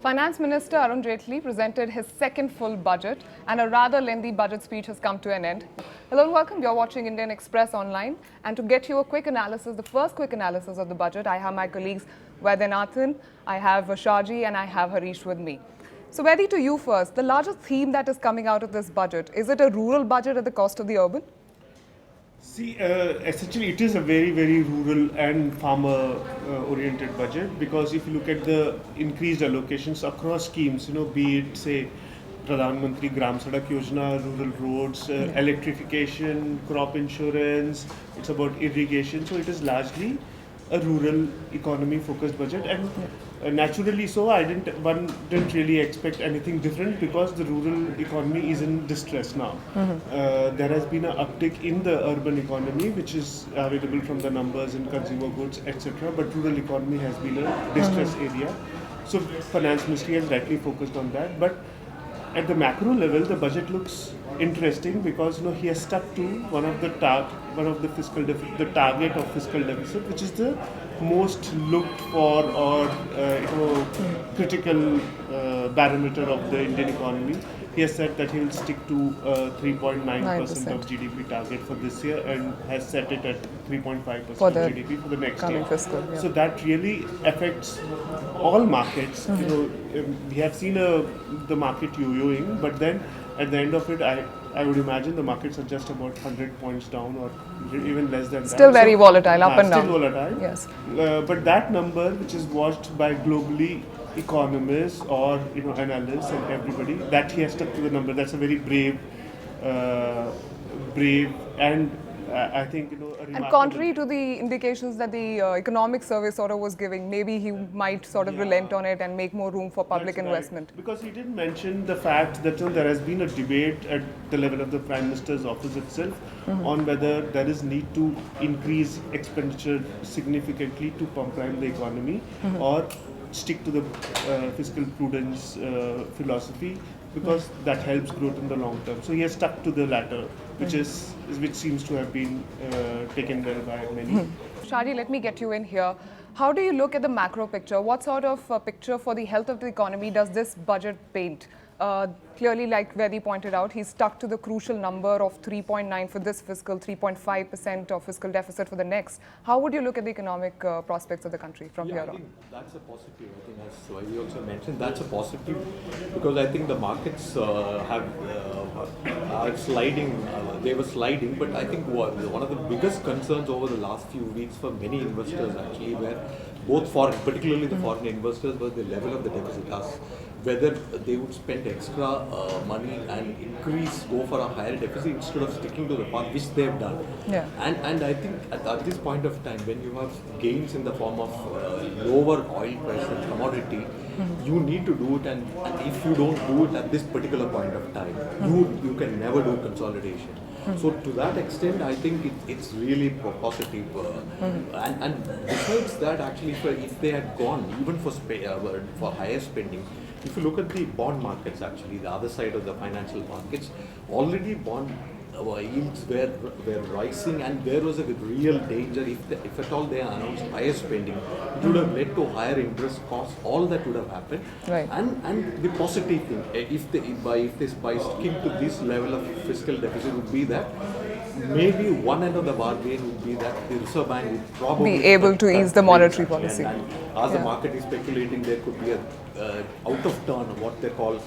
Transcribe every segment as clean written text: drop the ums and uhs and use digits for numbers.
Finance Minister Arun Jaitley presented his second full budget, and a rather lengthy budget speech has come to an end. Hello and welcome. You're watching Indian Express online. And to get you a quick analysis, the first quick analysis of the budget, I have my colleagues Vaidyanathan, I have Shaji, and I have Harish with me. So Vaidhi, to you first, the largest theme that is coming out of this budget, is it a rural budget at the cost of the urban? See, essentially it is a very, very rural and farmer-oriented budget, because if you look at the increased allocations across schemes, be it, say, Pradhan Mantri Gram Sadak Yojana, rural roads, electrification, crop insurance, it's about irrigation, so it is largely a rural economy focused budget, and naturally so one didn't really expect anything different, because the rural economy is in distress now. There has been an uptick in the urban economy, which is available from the numbers in consumer goods, etc., but rural economy has been a distress area. So Finance Ministry has rightly focused on that, but at the macro level, the budget looks interesting, because he has stuck to one of the target of fiscal deficit, which is the most looked for or critical barometer of the Indian economy. He has said that he will stick to 3.9% of GDP target for this year, and has set it at 3.5% of GDP for the next year. Fiscal, So that really affects all markets. We have seen the market yo-yoing, but then at the end of it, I would imagine the markets are just about 100 points down, or even less than that. Still very volatile, up and down. Still volatile. Yes. But that number, which is watched by globally economists or analysts and everybody, that he has stuck to the number. That's a very brave and I think and contrary to the indications that the economic survey sort of was giving, maybe he might sort of relent on it and make more room for public investment. Right. Because he did mention the fact that there has been a debate at the level of the Prime Minister's office itself on whether there is need to increase expenditure significantly to pump prime the economy, or stick to the fiscal prudence philosophy, because that helps growth in the long term. So he has stuck to the latter, which seems to have been taken well by many. Shaji, let me get you in here. How do you look at the macro picture? What sort of picture for the health of the economy does this budget paint? Clearly, like Vaidhi pointed out, he's stuck to the crucial number of 3.9 for this fiscal, 3.5% of fiscal deficit for the next. How would you look at the economic prospects of the country from here on? I think that's a positive. I think, as Vaidhi also mentioned, that's a positive, because I think the markets are sliding. They were sliding, but I think one of the biggest concerns over the last few weeks for many investors actually were both foreign, particularly the foreign investors, was the level of the deficit, whether they would spend extra money and go for a higher deficit instead of sticking to the path which they have done. Yeah. And I think at this point of time, when you have gains in the form of lower oil price and commodity, you need to do it, and if you don't do it at this particular point of time, you can never do consolidation. So to that extent, I think it's really positive. And besides that, actually, if they had gone even for higher spending, if you look at the bond markets, actually, the other side of the financial markets, already bond yields were rising, and there was a real danger if at all they announced higher spending, it would have led to higher interest costs. All that would have happened. Right. And the positive thing, by sticking to this level of fiscal deficit, would be that maybe one end of the bargain would be that the Reserve Bank would probably be able to ease the monetary policy. And as the market is speculating, there could be a out of turn, what they call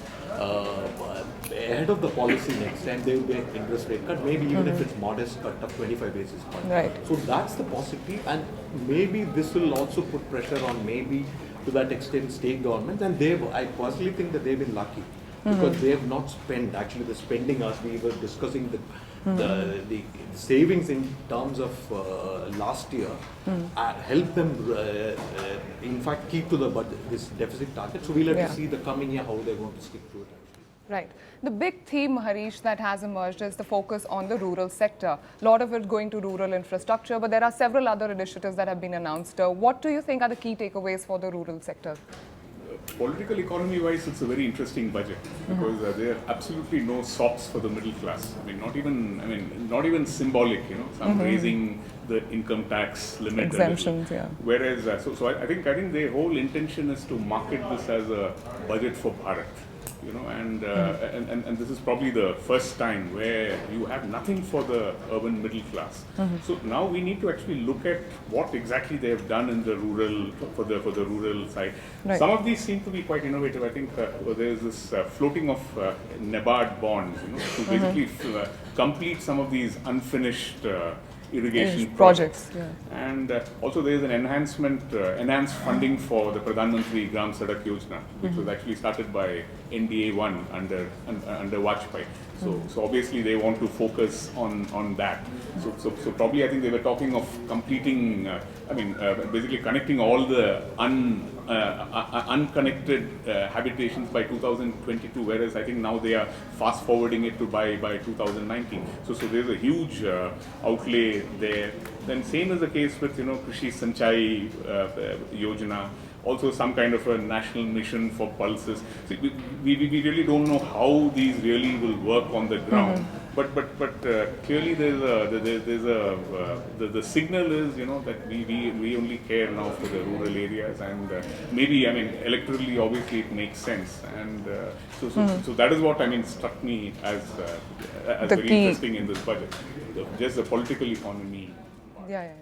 ahead of the policy next time, there will be an interest rate cut, maybe even if it's modest cut of 25 basis points. Right. So that's the positive, and maybe this will also put pressure on, maybe to that extent, state governments, and I personally think that they've been lucky, because they have not spent, actually the spending, as we were discussing, the savings in terms of last year helped them in fact keep to this deficit target. So we'll have to see the coming year how they're going to stick to it. Right. The big theme, Harish, that has emerged is the focus on the rural sector. A lot of it going to rural infrastructure, but there are several other initiatives that have been announced. What do you think are the key takeaways for the rural sector? Political economy wise, it's a very interesting budget because there are absolutely no sops for the middle class. I mean, not even symbolic. Some raising the income tax limit. Exemptions, yeah. Whereas, I think the whole intention is to market this as a budget for Bharat. And this is probably the first time where you have nothing for the urban middle class. So now we need to actually look at what exactly they have done in the rural for the rural side. Right. Some of these seem to be quite innovative. I think there is this floating of NABARD bonds, to basically complete some of these unfinished irrigation projects. Yeah. And also there is an enhanced funding for the Pradhan Mantri Gram Sadak Yojana, which was actually started by NDA-1 under Vajpayee. So obviously they want to focus on that. So probably I think they were talking of completing, basically connecting all the unconnected habitations by 2022, whereas I think now they are fast forwarding it to by 2019. So there's a huge outlay there. Then same is the case with Krishi Sanchai Yojana. Also some kind of a national mission for pulses. So we really don't know how these really will work on the ground. But clearly the signal is that we only care now for the rural areas, and maybe electorally obviously it makes sense, and so that is what struck me as very key. interesting in this budget, just the political economy. Yeah.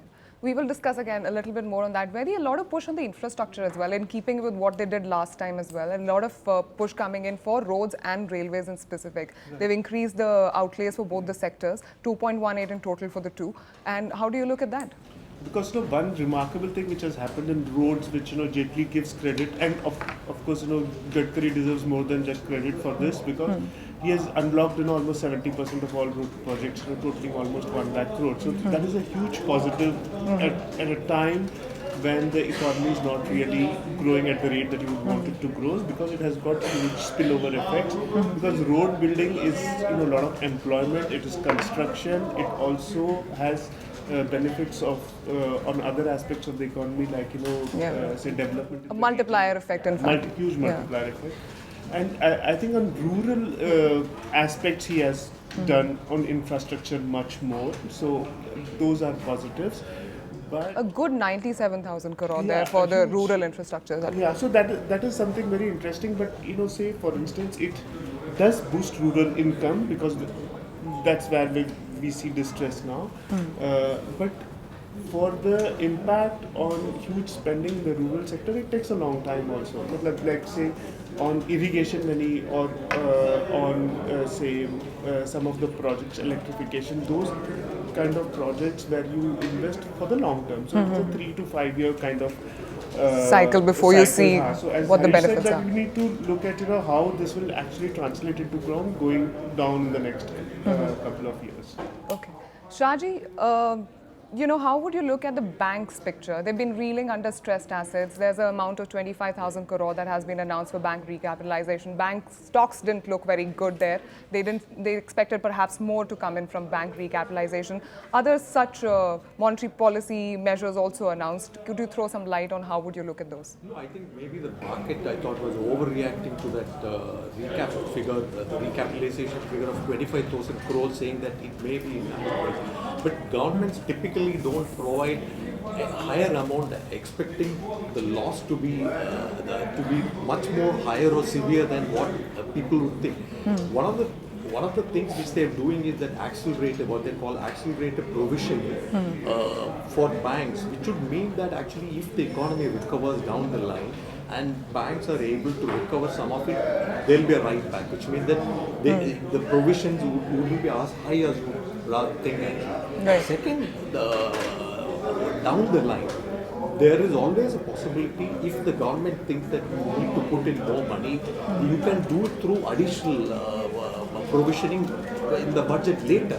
We will discuss again a little bit more on that. A lot of push on the infrastructure as well, in keeping with what they did last time as well. And a lot of push coming in for roads and railways in specific. Right. They've increased the outlays for both the sectors, 2.18 in total for the two. And how do you look at that? Because one remarkable thing which has happened in roads, which Jaitley gives credit, and of course Gadkari deserves more than just credit for this, because he has unblocked almost 70% of all road projects, totaling almost 1 lakh crore. So that is a huge positive at a time when the economy is not really growing at the rate that you would want it to grow, because it has got huge spillover effects. Because road building is a lot of employment, it is construction, it also has benefits of on other aspects of the economy, like say development. A multiplier effect, in fact. Huge multiplier effect. And I think on rural aspects he has done on infrastructure much more. So those are positives. But a good 97,000 crore there for the rural infrastructure. Yeah, so that is something very interesting. But say for instance, it does boost rural income, because that's where we see distress now. But for the impact on huge spending in the rural sector, it takes a long time also. Like say on irrigation money, or on some of the projects, electrification, those kind of projects where you invest for the long term. So it's a 3 to 5 year kind of cycle before you see what the benefits are. We need to look at how this will actually translate into ground going down in the next couple of years. Okay. Shaji, how would you look at the bank's picture? They've been reeling under stressed assets. There's an amount of 25,000 crore that has been announced for bank recapitalization. Bank stocks didn't look very good there. They expected perhaps more to come in from bank recapitalization. Other such monetary policy measures also announced. Could you throw some light on how would you look at those? No, I think maybe the market, I thought, was overreacting to that recap figure, the recapitalization figure of 25,000 crores, saying that it may be inadequate. But governments typically don't provide a higher amount, expecting the loss to be much more higher or severe than what people would think. One of the things which they are doing is that what they call accelerated provisioning for banks, which would mean that actually if the economy recovers down the line and banks are able to recover some of it, there will be a right back, which means that the provisions would be as high as you rather think. Right. Second, down the line, there is always a possibility, if the government thinks that you need to put in more money, you can do it through additional provisioning in the budget later.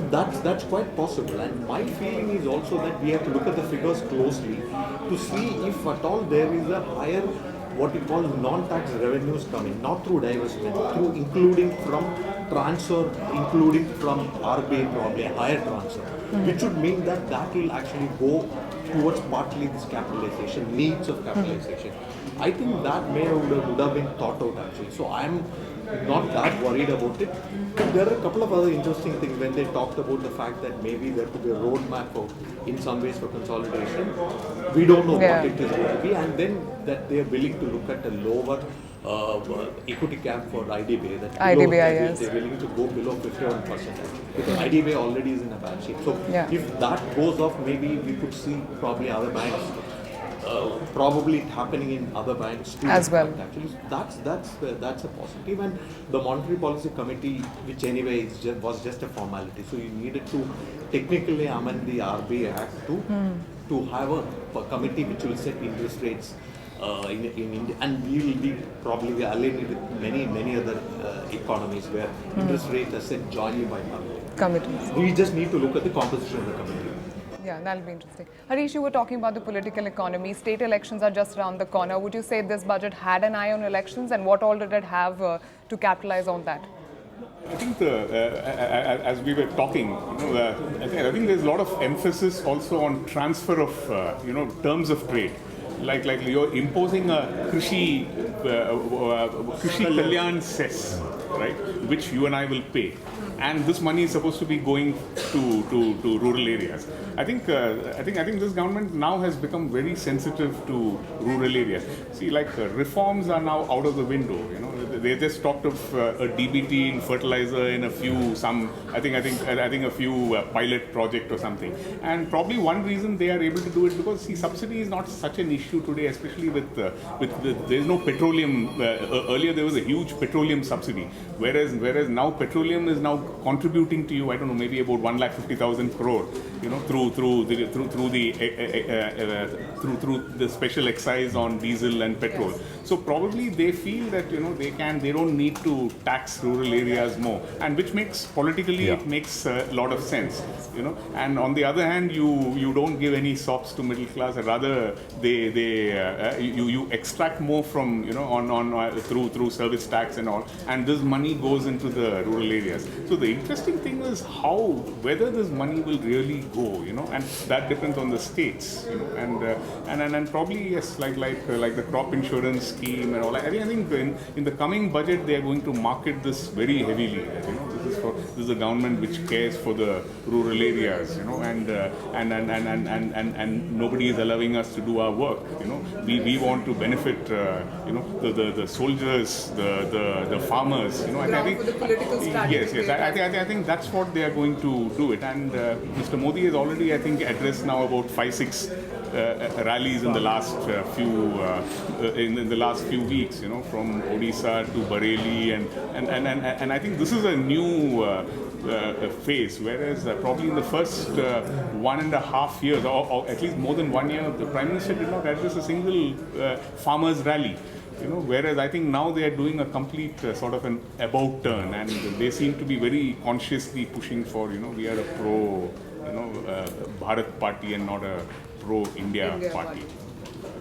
That's quite possible. And my feeling is also that we have to look at the figures closely to see if at all there is a higher, what we call non-tax revenues coming, not through divestment, through including from transfer, including from RBI, probably a higher transfer, which would mean that will actually go towards partly this capitalization, needs of capitalization. I think that would have been thought out actually. So I'm not that worried about it. There are a couple of other interesting things when they talked about the fact that maybe there could be a roadmap for, in some ways, for consolidation. We don't know what it is going to be, and then that they are willing to look at a lower equity cap for IDBI. That IDBI, yes. They're willing to go below 51% because IDBI already is in a bad shape. So if that goes off, maybe we could see probably other banks. Probably happening in other banks too. As well. Actually, that's a positive. And the Monetary Policy Committee, which anyway was just a formality, so you needed to technically amend the RBI Act to have a committee which will set interest rates in India, and we will be probably aligned with many other economies where interest rates are set jointly by committees. We just need to look at the composition of the committee. Yeah, that'll be interesting. Harish, you were talking about the political economy. State elections are just around the corner. Would you say this budget had an eye on elections, and what all did it have to capitalize on that? I think as we were talking, I think there's a lot of emphasis also on transfer of terms of trade. Like you're imposing a Krishi Kalyan cess, right, which you and I will pay. And this money is supposed to be going to rural areas. I think this government now has become very sensitive to rural areas. See, reforms are now out of the window. They just talked of a DBT in fertilizer in a few pilot project or something. And probably one reason they are able to do it because subsidy is not such an issue today, especially with there is no petroleum. Earlier there was a huge petroleum subsidy, whereas now petroleum is now contributing to you, I don't know, maybe about 1,50,000 crore, through the special excise on diesel and petrol. Yes. So probably they feel that they don't need to tax rural areas more, and which makes politically it makes a lot of sense, And on the other hand, you don't give any sops to middle class, rather you extract more from through service tax and all, and this money goes into the rural areas. So the interesting thing is whether this money will really go, and that depends on the states, and probably yes, like the crop insurance scheme and all. I think in the coming budget they are going to market this very heavily. This is a government which cares for the rural areas, and nobody is allowing us to do our work. We want to benefit, the soldiers, the farmers. I think the political strategy. Yes. I think that's what they are going to do it. And Mr. Modi has already, I think, addressed now about 5-6 rallies in the last few weeks. From Odisha to Bareilly, and I think this is a new phase. Whereas probably in the first 1.5 years, or at least more than 1 year, the Prime Minister did not address a single farmers' rally. Whereas I think now they are doing a complete sort of an about turn, and they seem to be very consciously pushing for, we are a pro, Bharat party and not a pro India party.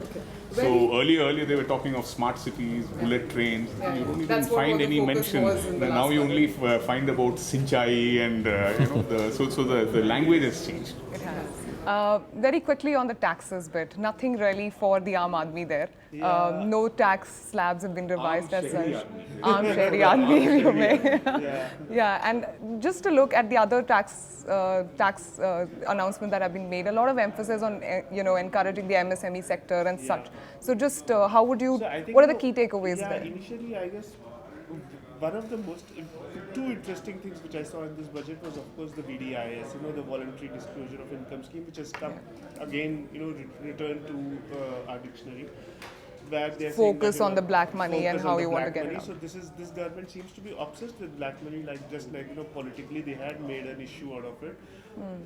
Okay. So earlier they were talking of smart cities, bullet trains. You don't even find any mention. Now you only find about Sinchai and the language has changed. It has. Very quickly on the taxes bit, nothing really for the Aam Aadmi there. No tax slabs have been revised as such. Aam Shehri Aadmi, if you may. And just to look at the other tax announcements that have been made, a lot of emphasis on encouraging the MSME sector and such. So just how would you? What are the key takeaways there? Initially, I guess one of the two interesting things which I saw in this budget was, of course, the VDIS, the voluntary disclosure of income scheme, which has come again, returned to our dictionary, where they are focus on the black money and how you want to get it out. So this government seems to be obsessed with black money, politically they had made an issue out of it.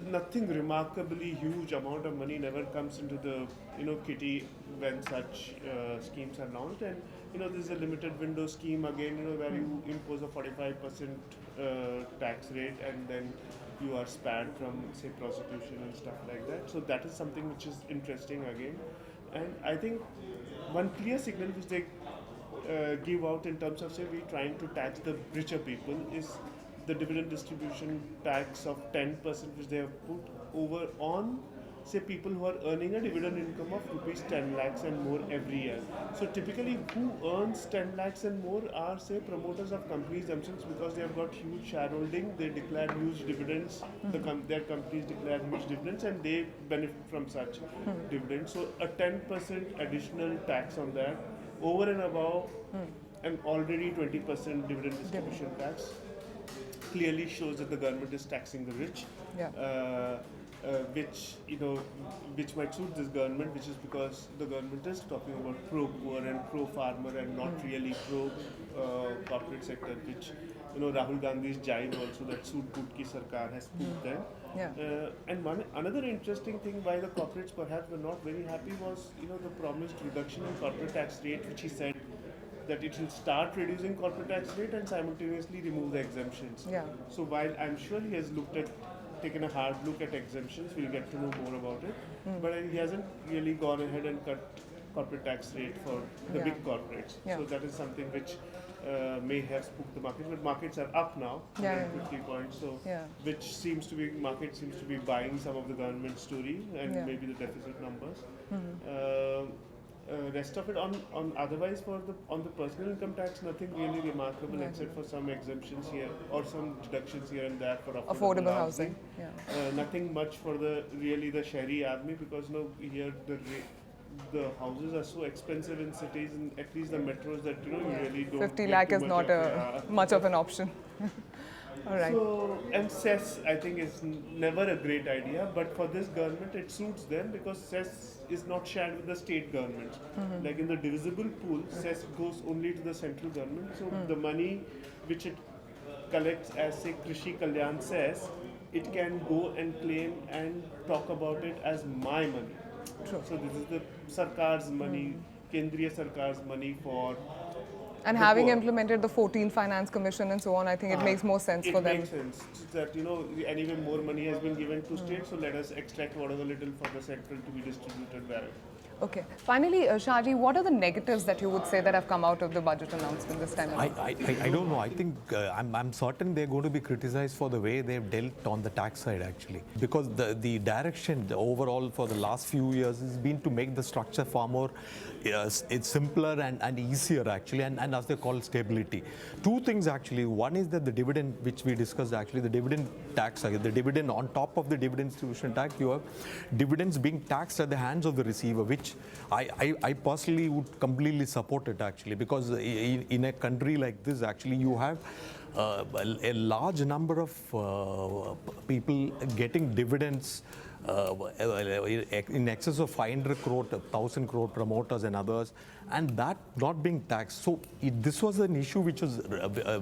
Nothing remarkably huge amount of money never comes into the kitty when such schemes are launched, and this is a limited window scheme again, where you impose a 45% tax rate and then you are spared from, say, prosecution and stuff like that. So that is something which is interesting again, and I think one clear signal which they give out in terms of, say, we trying to tax the richer people is the dividend distribution tax of 10% which they have put over on say people who are earning a dividend income of rupees 10 lakhs and more every year. So typically who earns 10 lakhs and more are say promoters of companies themselves, because they have got huge shareholding, they declare huge dividends, their companies declare huge dividends and they benefit from such dividends. So a 10% additional tax on that over and above an already 20% dividend distribution tax clearly shows that the government is taxing the rich, which might suit this government, which is because the government is talking about pro-poor and pro-farmer and not really pro-corporate sector, which Rahul Gandhi's jive also, that Soot Boot Ki Sarkar has proved them. And another interesting thing why the corporates perhaps were not very happy was the promised reduction in corporate tax rate, which he said that it will start reducing corporate tax rate and simultaneously remove the exemptions. So while I'm sure he has taken a hard look at exemptions, we'll get to know more about it, but he hasn't really gone ahead and cut corporate tax rate for the big corporates. So that is something which may have spooked the markets, but markets are up now, 50 points, so which seems to be, market seems to be buying some of the government story and maybe the deficit numbers. Rest of it on otherwise on the personal income tax, nothing really remarkable except for some exemptions here or some deductions here and there for affordable housing. Nothing much for the Shahri Aadmi, because here the houses are so expensive in cities, and at least the metros, that you really don't. 50 lakh is not much of an option. All right. So, and cess I think is never a great idea, but for this government it suits them because cess is not shared with the state governments. Like in the divisible pool, cess goes only to the central government. So the money which it collects as say Krishi Kalyan cess, it can go and claim and talk about it as my money. So this is the Sarkar's money, Kendriya Sarkar's money for. And having implemented the 14th Finance Commission and so on, I think it makes more sense for them. It makes sense that, anyway more money has been given to states, so let us extract whatever little for the central to be distributed wherever. Okay. Finally, Shahji, what are the negatives that you would say that have come out of the budget announcement this time around? I don't know. I think I'm certain they're going to be criticized for the way they've dealt on the tax side, actually. Because the direction overall for the last few years has been to make the structure far more it's simpler and easier, actually, and as they call stability. Two things, actually. One is that the dividend, which we discussed, actually, the dividend tax, the dividend on top of the dividend distribution tax, you have dividends being taxed at the hands of the receiver, which I personally would completely support it, actually, because in a country like this, actually, you have a large number of people getting dividends in excess of 500 crore, 1,000 crore promoters and others, and that not being taxed. So this was an issue which was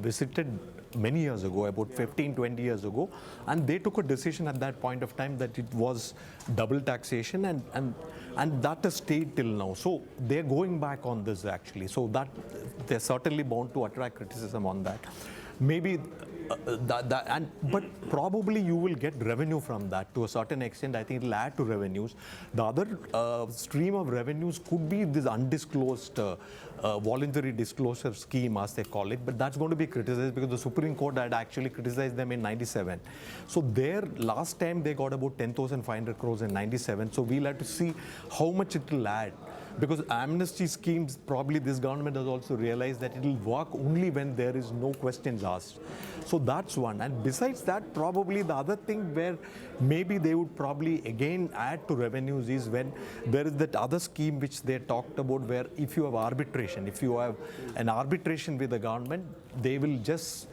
visited many years ago, about 15, 20 years ago, and they took a decision at that point of time that it was double taxation, and that has stayed till now. So they're going back on this, actually. So that they're certainly bound to attract criticism on that. Maybe but probably you will get revenue from that to a certain extent. I think it will add to revenues. The other stream of revenues could be this undisclosed voluntary disclosure scheme, as they call it, but that's going to be criticized because the Supreme Court had actually criticized them in 97. So there, last time they got about 10,500 crores in 97. So we'll have to see how much it will add. Because amnesty schemes, probably this government has also realized that it will work only when there is no questions asked. So that's one. And besides that, probably the other thing where maybe they would probably again add to revenues is when there is that other scheme which they talked about, where if you have arbitration, if you have an arbitration with the government, they will just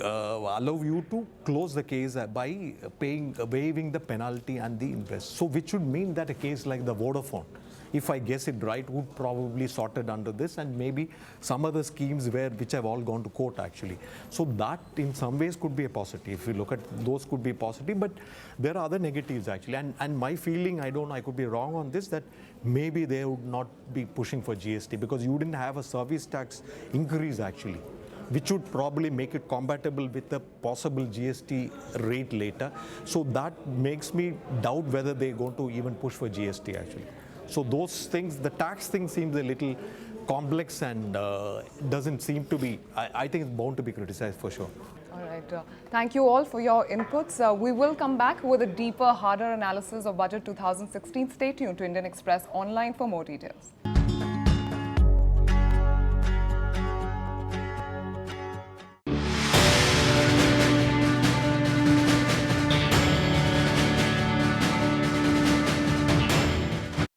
allow you to close the case by waiving the penalty and the interest. So which would mean that a case like the Vodafone, if I guess it right, would probably sorted under this, and maybe some other schemes which have all gone to court, actually. So that in some ways could be a positive. If you look at those, could be positive, but there are other negatives, actually. And my feeling, I don't know, I could be wrong on this, that maybe they would not be pushing for GST because you didn't have a service tax increase, actually, which would probably make it compatible with the possible GST rate later. So that makes me doubt whether they're going to even push for GST, actually. So those things, the tax thing seems a little complex and doesn't seem to be, I think it's bound to be criticized for sure. All right. Thank you all for your inputs. We will come back with a deeper, harder analysis of Budget 2016. Stay tuned to Indian Express Online for more details.